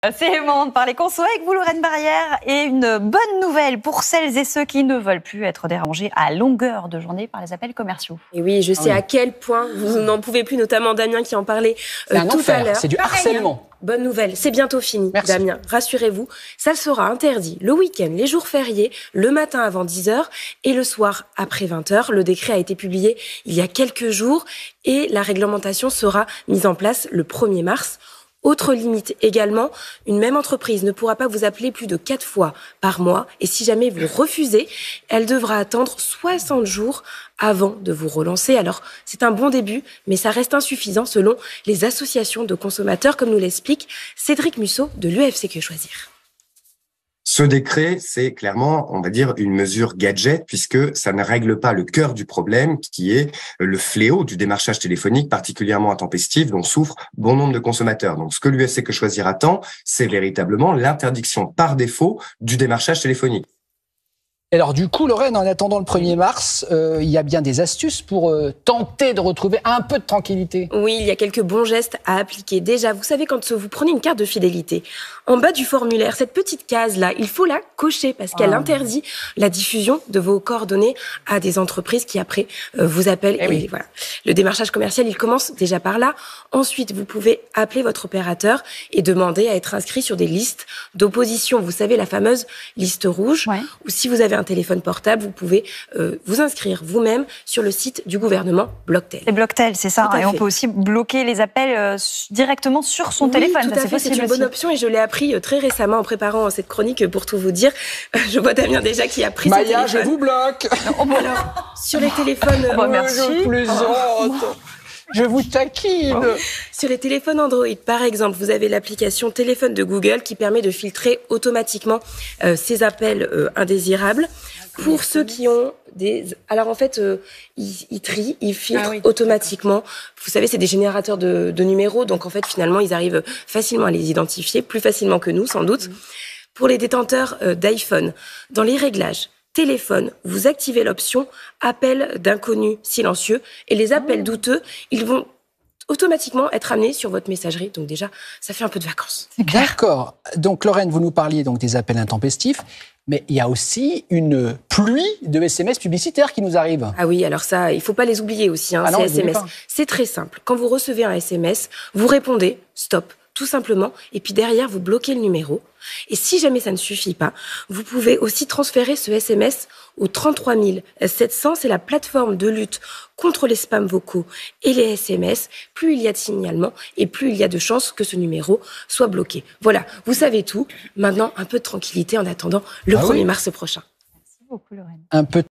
C'est le moment de parler conso avec vous, Lorraine Barrière. Et une bonne nouvelle pour celles et ceux qui ne veulent plus être dérangés à longueur de journée par les appels commerciaux. Et oui, je sais à quel point vous n'en pouvez plus, notamment Damien qui en parlait tout à l'heure. C'est du harcèlement. Bonne nouvelle, c'est bientôt fini, Merci. Damien. Rassurez-vous, ça sera interdit le week-end, les jours fériés, le matin avant 10h et le soir après 20h. Le décret a été publié il y a quelques jours et la réglementation sera mise en place le 1er mars. Autre limite également, une même entreprise ne pourra pas vous appeler plus de 4 fois par mois et si jamais vous refusez, elle devra attendre 60 jours avant de vous relancer. Alors, c'est un bon début, mais ça reste insuffisant selon les associations de consommateurs, comme nous l'explique Cédric Musso de l'UFC Que Choisir. Ce décret, c'est clairement, on va dire, une mesure gadget puisque ça ne règle pas le cœur du problème qui est le fléau du démarchage téléphonique particulièrement intempestif dont souffrent bon nombre de consommateurs. Donc, ce que l'UFC Que Choisir attend, c'est véritablement l'interdiction par défaut du démarchage téléphonique. Alors du coup, Lorraine, en attendant le 1er mars, il y a bien des astuces pour tenter de retrouver un peu de tranquillité. Oui, il y a quelques bons gestes à appliquer. Déjà, vous savez, quand vous prenez une carte de fidélité, en bas du formulaire, cette petite case-là, il faut la cocher parce qu'elle interdit la diffusion de vos coordonnées à des entreprises qui après vous appellent. Et voilà. Le démarchage commercial, il commence déjà par là. Ensuite, vous pouvez appeler votre opérateur et demander à être inscrit sur des listes d'opposition. Vous savez, la fameuse liste rouge. Ouais. Ou si vous avez un téléphone portable, vous pouvez vous inscrire vous-même sur le site du gouvernement Blocktel. C'est Blocktel, c'est ça. Et on peut aussi bloquer les appels directement sur son téléphone. Tout à fait, c'est une bonne option et je l'ai appris très récemment en préparant cette chronique pour tout vous dire. Je vois Damien déjà qui a pris son téléphone. Maya, je vous bloque. Alors, sur les téléphones... merci. Je plaisante. Je vous taquine. Sur les téléphones Android, par exemple, vous avez l'application téléphone de Google qui permet de filtrer automatiquement ces appels indésirables. Pour ceux qui ont des... Alors en fait, ils trient, ils filtrent automatiquement. Vous savez, c'est des générateurs de numéros, donc en fait, finalement, ils arrivent facilement à les identifier, plus facilement que nous, sans doute. Pour les détenteurs d'iPhone, dans les réglages, téléphone, vous activez l'option appel d'inconnus silencieux et les appels douteux, ils vont automatiquement être amenés sur votre messagerie. Donc déjà, ça fait un peu de vacances. D'accord. Donc Lorraine, vous nous parliez donc des appels intempestifs, mais il y a aussi une pluie de SMS publicitaires qui nous arrivent. Ah oui, alors ça, il faut pas les oublier aussi, ces SMS. C'est très simple. Quand vous recevez un SMS, vous répondez « stop ». Tout simplement, et puis derrière, vous bloquez le numéro. Et si jamais ça ne suffit pas, vous pouvez aussi transférer ce SMS au 33 700. C'est la plateforme de lutte contre les spams vocaux et les SMS. Plus il y a de signalements et plus il y a de chances que ce numéro soit bloqué. Voilà, vous savez tout. Maintenant, un peu de tranquillité en attendant le 1er mars prochain. Merci beaucoup, Lorraine. Un peu